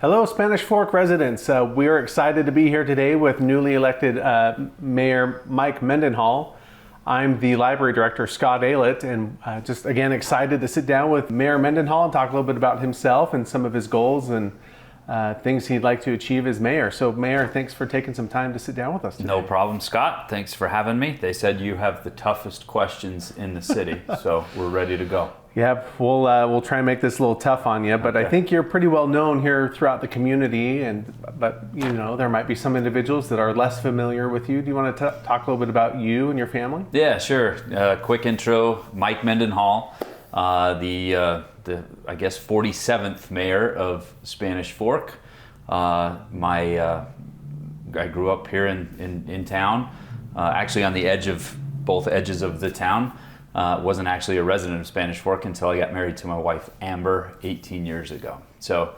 Hello, Spanish Fork residents. We are excited to be here today with newly elected Mayor Mike Mendenhall. I'm the Library Director, Scott Aylett, and just again excited to sit down with Mayor Mendenhall and talk a little bit about himself and some of his goals and things he'd like to achieve as mayor. So Mayor, thanks for taking some time to sit down with us today. No problem, Scott. Thanks for having me. They said you have the toughest questions in the city, so we're ready to go. Yeah, we'll try and make this a little tough on you, but okay. I think you're pretty well known here throughout the community, but you know there might be some individuals that are less familiar with you. Do you want to talk a little bit about you and your family? Yeah, sure. Quick intro: Mike Mendenhall, the I guess 47th mayor of Spanish Fork. I grew up here in town, actually on the edge of both edges of the town. Wasn't actually a resident of Spanish Fork until I got married to my wife Amber 18 years ago. So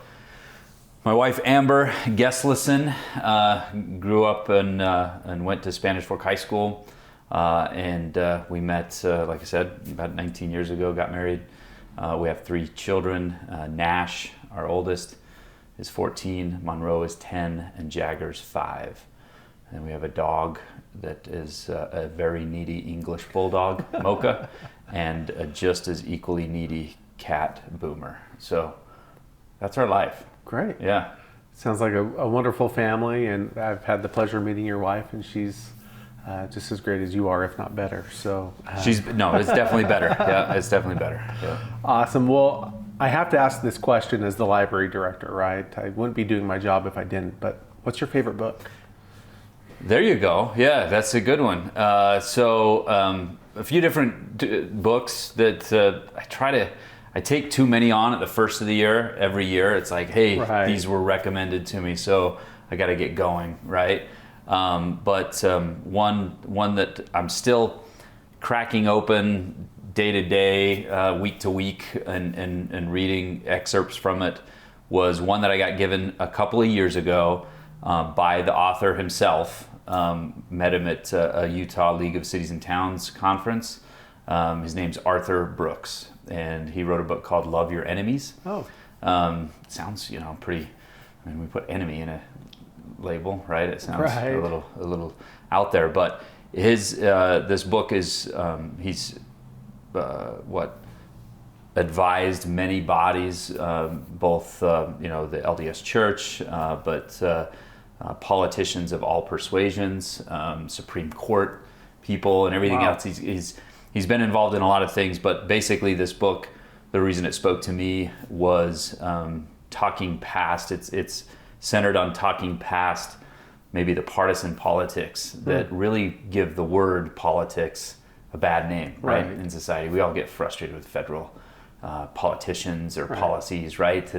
my wife Amber Gesslison grew up and went to Spanish Fork High School, and we met, like I said, about 19 years ago, got married. We have 3 children. Nash, our oldest, is 14, Monroe is 10, and Jagger's 5. And we have a dog that is a very needy English bulldog, Mocha, and a just as equally needy cat, Boomer. So that's our life. Great. Yeah. Sounds like a wonderful family, and I've had the pleasure of meeting your wife, and she's just as great as you are, if not better. So it's definitely better. Yeah, it's definitely better. Yeah. Awesome. Well, I have to ask this question as the library director, right? I wouldn't be doing my job if I didn't, but what's your favorite book? There you go. Yeah, that's a good one. So a few different books that I take too many on at the first of the year. Every year it's like, hey, right. These were recommended to me, so I got to get going, right? But one that I'm still cracking open day to day, week to week, and reading excerpts from it was one that I got given a couple of years ago by the author himself. Met him at a Utah League of Cities and Towns conference. His name's Arthur Brooks, and he wrote a book called Love Your Enemies. Oh. Sounds, pretty, I mean, we put enemy in a label, right? It sounds right. a little out there, but his this book is he's advised many bodies, both the LDS Church, but politicians of all persuasions, Supreme Court people, and everything wow. else. He's been involved in a lot of things, but basically this book, the reason it spoke to me was talking past. It's centered on talking past maybe the partisan politics that really give the word politics a bad name, right? In society. We all get frustrated with federal politicians or policies, right?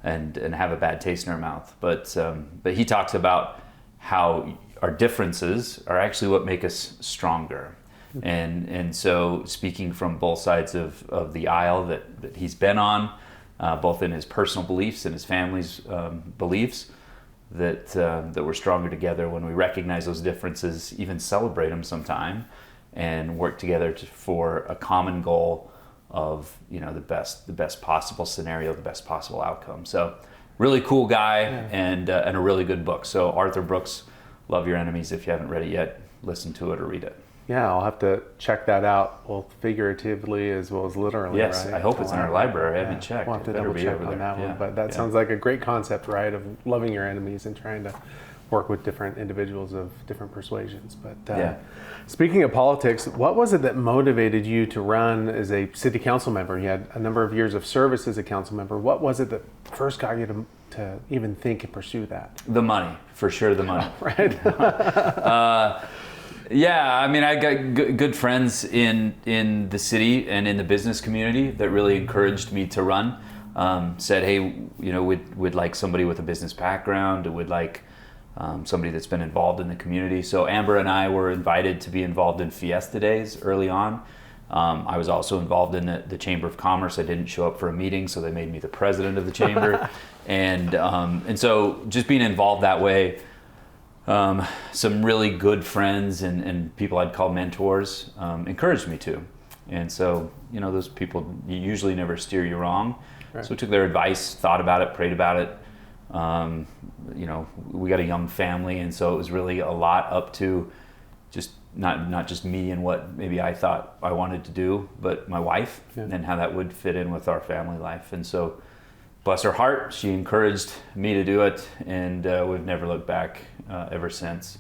And have a bad taste in our mouth. But he talks about how our differences are actually what make us stronger. And so speaking from both sides of the aisle that he's been on, both in his personal beliefs and his family's beliefs, that we're stronger together when we recognize those differences, even celebrate them sometime, and work together for a common goal of the best possible scenario, the best possible outcome. So really cool guy, and a really good book. So Arthur Brooks, Love Your Enemies. If you haven't read it yet, listen to it or read it. Yeah, I'll have to check that out, both figuratively as well as literally. Yes, right? I hope it's in our library. I haven't checked. We'll have to double check on that one. But that sounds like a great concept, right, of loving your enemies and trying to work with different individuals of different persuasions. But speaking of politics, what was it that motivated you to run as a city council member? You had a number of years of service as a council member. What was it that first got you to even think and pursue that? The money, for sure, the money. Right. Yeah, I mean, I got good friends in the city and in the business community that really encouraged me to run. Said, hey, we'd like somebody with a business background, we'd like somebody that's been involved in the community. So Amber and I were invited to be involved in Fiesta Days early on. I was also involved in the Chamber of Commerce. I didn't show up for a meeting, so they made me the president of the chamber. And so just being involved that way, some really good friends and people I'd call mentors encouraged me to. And so, those people usually never steer you wrong. Right. So I took their advice, thought about it, prayed about it, You know, we got a young family, and so it was really a lot up to just not just me and what maybe I thought I wanted to do, but my wife and how that would fit in with our family life. And so, bless her heart, she encouraged me to do it, and we've never looked back ever since.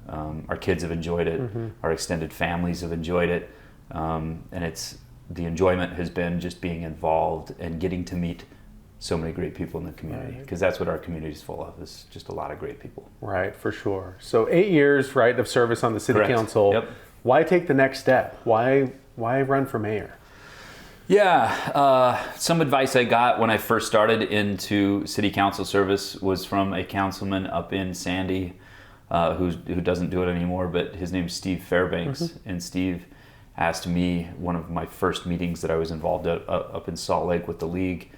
Our kids have enjoyed it, our extended families have enjoyed it, and the enjoyment has been just being involved and getting to meet so many great people in the community, because that's what our community is full of, is just a lot of great people. Right, for sure. So 8 years, right, of service on the city Correct. council. Yep. Why take the next step? Why run for mayor? Yeah, some advice I got when I first started into city council service was from a councilman up in Sandy, who doesn't do it anymore, but his name's Steve Fairbanks. And Steve asked me, one of my first meetings that I was involved up in Salt Lake with the league,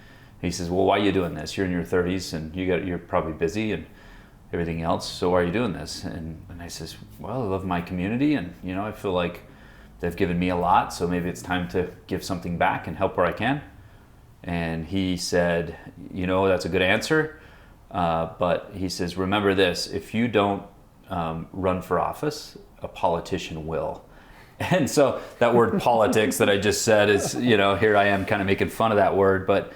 he says, well, why are you doing this? You're in your 30s and you're probably busy and everything else, so why are you doing this? And I says, well, I love my community, and you know, I feel like they've given me a lot, so maybe it's time to give something back and help where I can. And he said, you know, that's a good answer, but he says, remember this, if you don't run for office, a politician will. And so that word politics that I just said is, you know, here I am kind of making fun of that word, but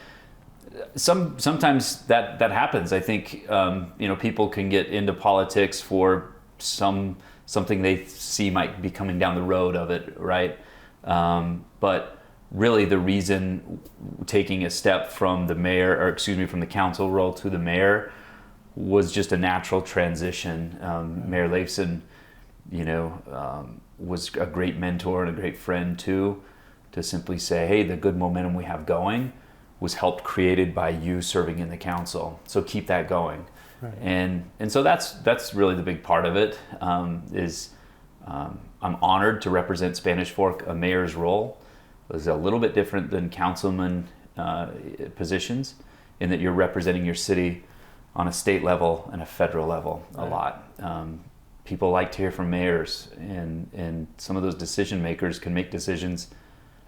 sometimes that happens. I think you know, people can get into politics for something they see might be coming down the road of it, right? But really, the reason taking a step from the mayor, or excuse me, from the council role to the mayor, was just a natural transition. Mayor Leifson, you know, was a great mentor and a great friend too. To simply say, hey, the good momentum we have going was helped created by you serving in the council, so keep that going. Right. And so that's really the big part of it. I'm honored to represent Spanish Fork. A mayor's role is a little bit different than councilman positions, in that you're representing your city on a state level and a federal level a lot. People like to hear from mayors, and some of those decision makers can make decisions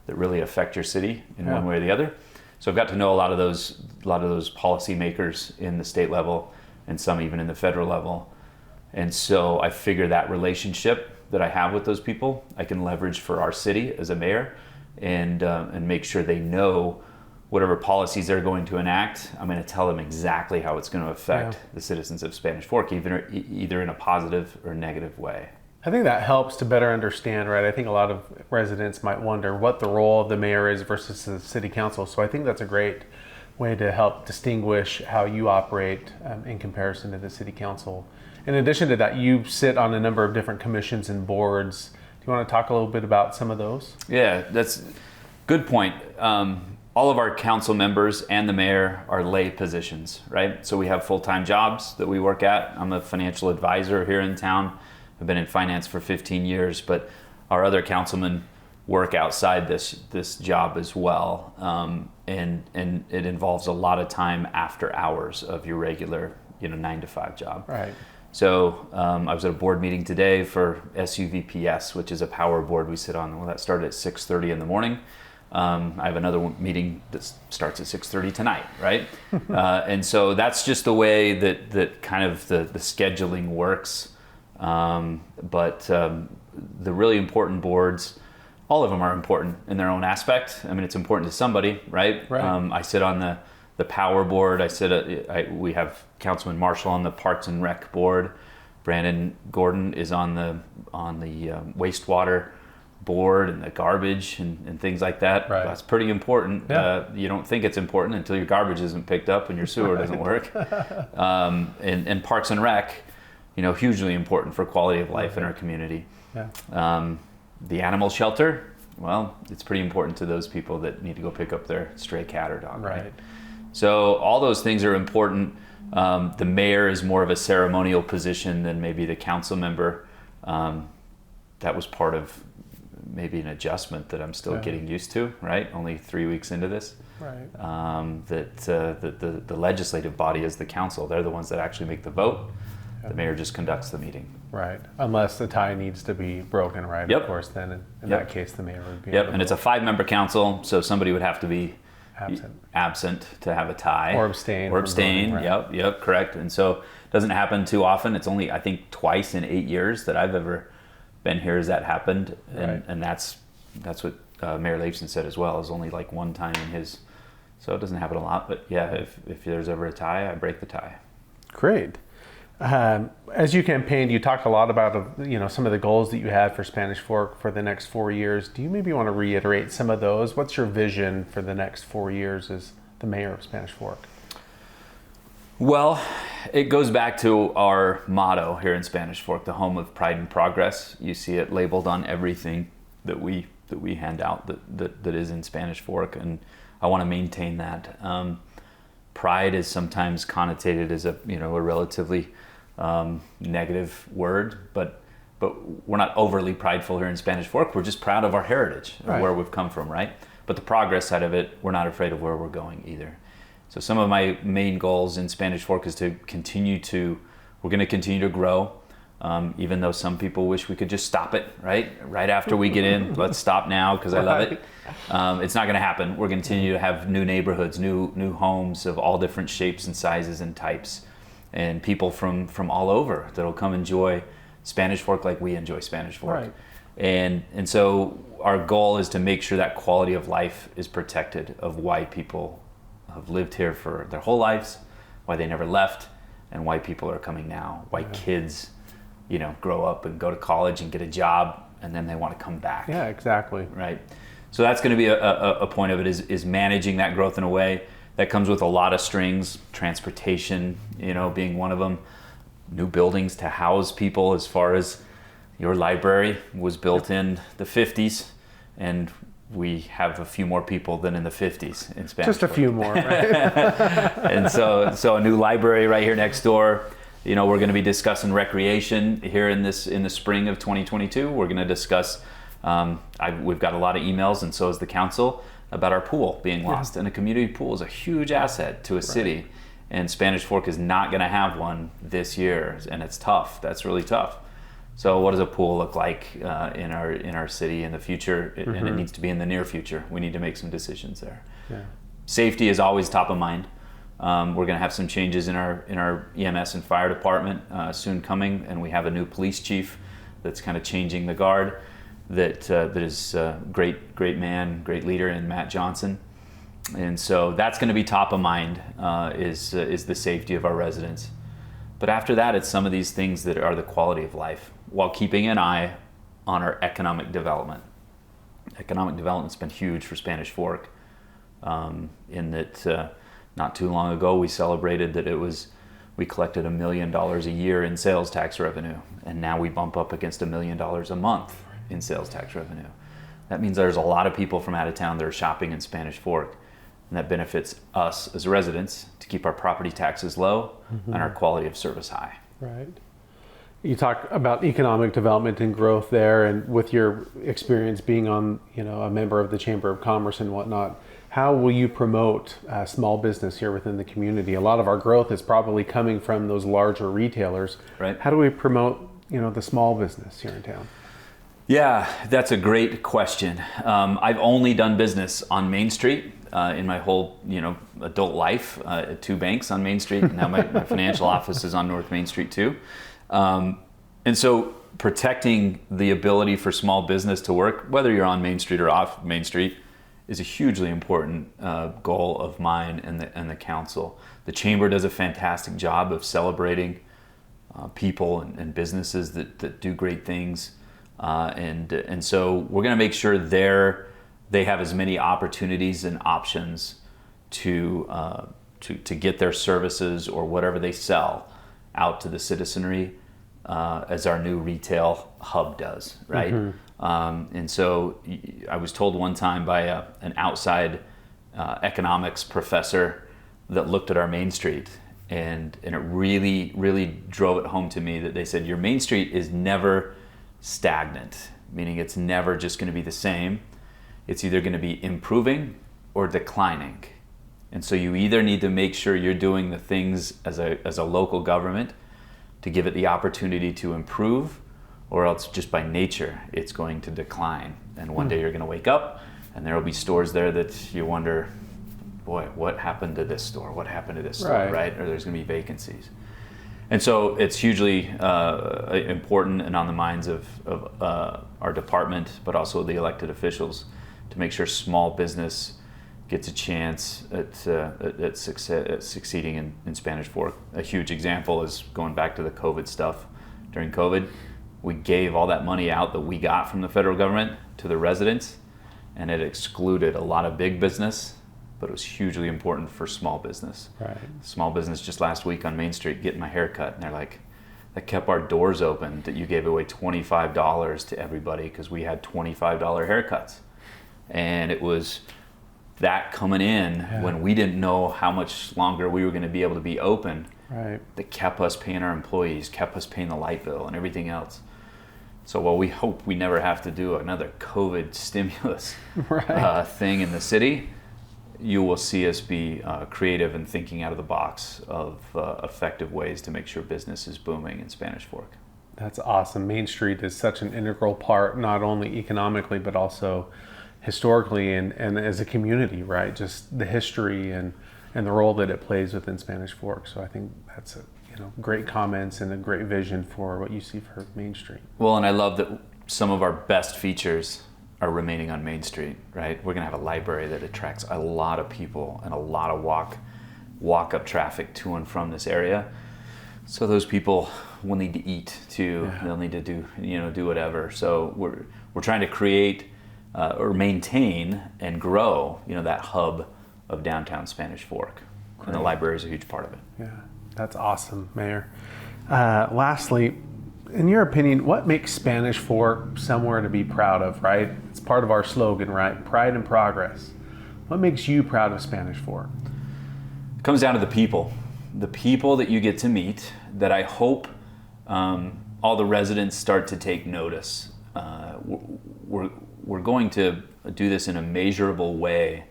that really affect your city in one way or the other. So I've got to know a lot of those policy makers in the state level, and some even in the federal level. And so I figure that relationship that I have with those people, I can leverage for our city as a mayor, and make sure they know whatever policies they're going to enact, I'm going to tell them exactly how it's going to affect the citizens of Spanish Fork, either in a positive or negative way. I think that helps to better understand, right? I think a lot of residents might wonder what the role of the mayor is versus the city council. So I think that's a great way to help distinguish how you operate in comparison to the city council. In addition to that, you sit on a number of different commissions and boards. Do you want to talk a little bit about some of those? Yeah, that's a good point. All of our council members and the mayor are lay positions, right? So we have full-time jobs that we work at. I'm a financial advisor here in town. I've been in finance for 15 years, but our other councilmen work outside this job as well, and it involves a lot of time after hours of your regular 9 to 5 job. Right. So I was at a board meeting today for SUVPS, which is a power board we sit on. Well, that started at 6:30 in the morning. I have another meeting that starts at 6:30 tonight, right? And so that's just the way that kind of the scheduling works. But the really important boards, all of them are important in their own aspect. I mean, it's important to somebody, right? I sit on the power board. We have Councilman Marshall on the Parks and Rec board. Brandon Gordon is on the wastewater board and the garbage and things like that. Right. That's pretty important. Yeah. You don't think it's important until your garbage isn't picked up and your sewer doesn't work. And Parks and Rec, hugely important for quality of life in our community. Yeah. The animal shelter, well, it's pretty important to those people that need to go pick up their stray cat or dog. Right. So all those things are important. The mayor is more of a ceremonial position than maybe the council member. That was part of maybe an adjustment that I'm still getting used to, right? Only 3 weeks into this. Right. The legislative body is the council. They're the ones that actually make the vote. The mayor just conducts the meeting. Right. Unless the tie needs to be broken, right? Yep. Of course, then in that case, the mayor would be. Yep. And it's a 5-member council, so somebody would have to be absent to have a tie. Or abstain. Or abstain, voting, right. Yep, correct. And so it doesn't happen too often. It's only, I think, twice in 8 years that I've ever been here has that happened. And, Right. and that's what Mayor Leifson said as well, is only like one time in his, so it doesn't happen a lot. But yeah, if there's ever a tie, I break the tie. Great. As you campaigned, you talked a lot about some of the goals that you had for Spanish Fork for the next 4 years. Do you maybe want to reiterate some of those? What's your vision for the next 4 years as the mayor of Spanish Fork? Well, it goes back to our motto here in Spanish Fork, the home of pride and progress. You see it labeled on everything that we hand out that is in Spanish Fork, and I want to maintain that. Pride is sometimes connotated as a relatively negative word, but we're not overly prideful here in Spanish Fork. We're just proud of our heritage, Right. of where we've come from, right? But the progress side of it, we're not afraid of where we're going either. So some of my main goals in Spanish Fork is we're going to continue to grow, even though some people wish we could just stop it, right after we get in. Let's stop now because I love it. It's not going to happen. We're going to continue to have new neighborhoods, new homes of all different shapes and sizes and types, and people from all over that'll come enjoy Spanish Fork like we enjoy Spanish Fork. Right. And so our goal is to make sure that quality of life is protected, of why people have lived here for their whole lives, why they never left, and why people are coming now, why kids grow up and go to college and get a job and then they want to come back. Yeah, exactly. Right. So that's going to be a point of it, is managing that growth in a way that comes with a lot of strings, transportation, being one of them, new buildings to house people. As far as your library was built in the 50s, and we have a few more people than in the 50s in Spanish. Just a few more, right? And so a new library right here next door. We're going to be discussing recreation here in the spring of 2022. We're going to discuss, we've got a lot of emails, and so is the council, about our pool being lost. And a community pool is a huge asset to a city. And Spanish Fork is not going to have one this year, and it's tough. That's really tough. So what does a pool look like in our city in the future? And it needs to be in the near future. We need to make some decisions there. Yeah. Safety is always top of mind. We're going to have some changes in our EMS and fire department soon coming, and we have a new police chief that's kind of changing the guard. That is great man, great leader in Matt Johnson, and so that's going to be top of mind, is the safety of our residents. But after that, it's some of these things that are the quality of life, while keeping an eye on our economic development. Economic development's been huge for Spanish Fork, in that not too long ago we celebrated that we collected $1 million a year in sales tax revenue, and now we bump up against $1 million a month in sales tax revenue. That means there's a lot of people from out of town that are shopping in Spanish Fork, and that benefits us as residents to keep our property taxes low and our quality of service high. Right. You talk about economic development and growth there, and with your experience being on, a member of the Chamber of Commerce and whatnot, how will you promote small business here within the community? A lot of our growth is probably coming from those larger retailers. Right. How do we promote, the small business here in town? Yeah, that's a great question. I've only done business on Main Street in my whole, adult life, at 2 banks on Main Street. Now my financial office is on North Main Street too. And so protecting the ability for small business to work, whether you're on Main Street or off Main Street, is a hugely important goal of mine and the council. The Chamber does a fantastic job of celebrating people and businesses that do great things. And so we're going to make sure they have as many opportunities and options to get their services or whatever they sell out to the citizenry, as our new retail hub does, right? And so I was told one time by an outside economics professor that looked at our Main Street, and it really, really drove it home to me that they said, your Main Street is never stagnant, meaning it's never just going to be the same. It's either going to be improving or declining. And so you either need to make sure you're doing the things as a local government to give it the opportunity to improve, or else just by nature it's going to decline. And one day you're going to wake up and there will be stores there that you wonder, boy, what happened to this store? What happened to this store, Right. right? Or there's going to be vacancies. And so it's hugely important and on the minds of our department, but also the elected officials, to make sure small business gets a chance at succeeding in Spanish Fork. A huge example is going back to the COVID stuff. During COVID, we gave all that money out that we got from the federal government to the residents, and it excluded a lot of big business, but it was hugely important for small business. Right. Small business just last week on Main Street getting my hair cut, and they're like, that kept our doors open, that you gave away $25 to everybody because we had $25 haircuts. And it was that coming in when we didn't know how much longer we were going to be able to be open, Right. that kept us paying our employees, kept us paying the light bill and everything else. So while we hope we never have to do another COVID stimulus Right. thing in the city, you will see us be creative and thinking out of the box of effective ways to make sure business is booming in Spanish Fork. That's awesome. Main Street is such an integral part, not only economically, but also historically and as a community, right? Just the history and the role that it plays within Spanish Fork. So I think that's great comments and a great vision for what you see for Main Street. Well, and I love that some of our best features are remaining on Main Street, right? We're gonna have a library that attracts a lot of people and a lot of walk up traffic to and from this area. So those people will need to eat too. They'll need to do whatever. So we're trying to create or maintain and grow, that hub of downtown Spanish Fork. And the library is a huge part of it. Yeah, that's awesome, Mayor. Lastly, in your opinion, what makes Spanish Fork somewhere to be proud of, right? It's part of our slogan, right? Pride and progress. What makes you proud of Spanish Fork? It comes down to the people that you get to meet, that I hope all the residents start to take notice. We're going to do this in a measurable way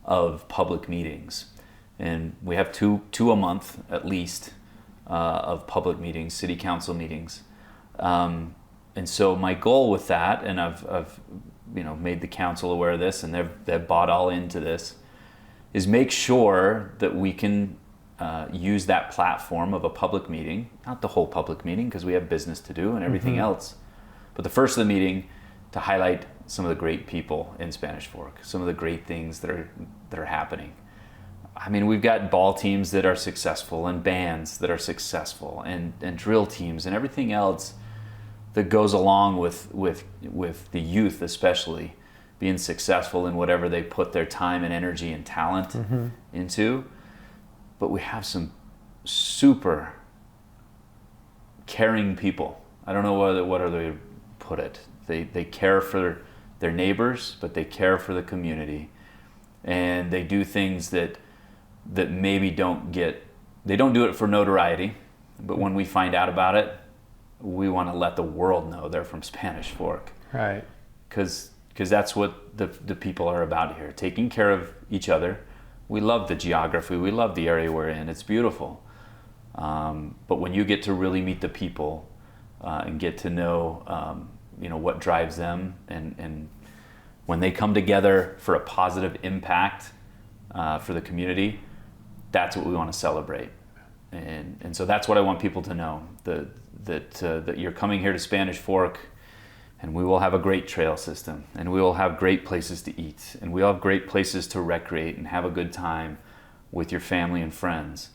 of public meetings. And we have two a month at least of public meetings, city council meetings. And so my goal with that, and I've made the council aware of this, and they've bought all into this, is make sure that we can use that platform of a public meeting, not the whole public meeting because we have business to do and everything else, but the first of the meeting to highlight some of the great people in Spanish Fork, some of the great things that are happening. I mean, we've got ball teams that are successful and bands that are successful and drill teams and everything else that goes along with the youth, especially being successful in whatever they put their time and energy and talent into. But we have some super caring people. I don't know what other way to put it. They care for their neighbors, but they care for the community. And they do things that maybe they don't do it for notoriety, but when we find out about it, we want to let the world know they're from Spanish Fork. Right. Because that's what the people are about here, taking care of each other. We love the geography, we love the area we're in, it's beautiful. But when you get to really meet the people and get to know what drives them, and when they come together for a positive impact for the community, that's what we want to celebrate. And so that's what I want people to know, that you're coming here to Spanish Fork, and we will have a great trail system, and we will have great places to eat, and we'll have great places to recreate and have a good time with your family and friends.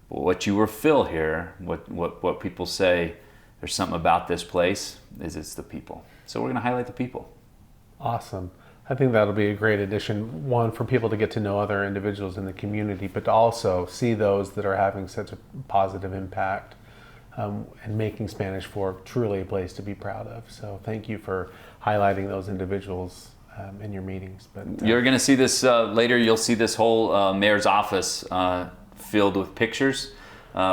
But what you will feel here, what people say, there's something about this place, is it's the people. So we're going to highlight the people. Awesome. I think that'll be a great addition, one, for people to get to know other individuals in the community, but to also see those that are having such a positive impact and making Spanish Fork truly a place to be proud of. So thank you for highlighting those individuals in your meetings. But you're going to see this later. You'll see this whole mayor's office filled with pictures.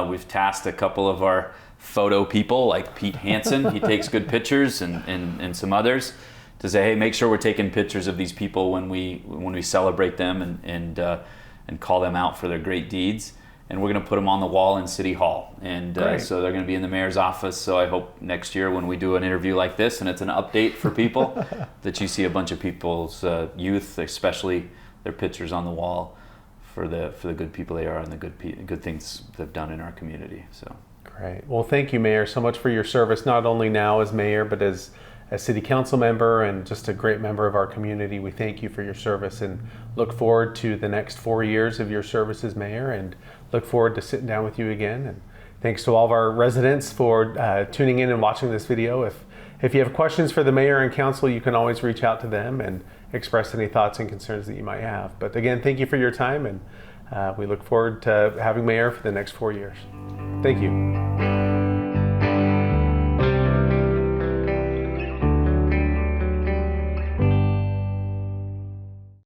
We've tasked a couple of our photo people, like Pete Hansen. He takes good pictures, and some others, to say, hey, make sure we're taking pictures of these people when we celebrate them and call them out for their great deeds. And we're going to put them on the wall in City Hall. And so they're going to be in the mayor's office. So I hope next year when we do an interview like this, and it's an update for people, that you see a bunch of people's youth, especially their pictures on the wall for the good people they are and the good things they've done in our community. So. Great. Well, thank you, Mayor, so much for your service, not only now as mayor, but as a city council member and just a great member of our community. We thank you for your service and look forward to the next 4 years of your service as mayor, and look forward to sitting down with you again. And thanks to all of our residents for tuning in and watching this video. If you have questions for the mayor and council, you can always reach out to them and express any thoughts and concerns that you might have. But again, thank you for your time, and we look forward to having mayor for the next 4 years. Thank you.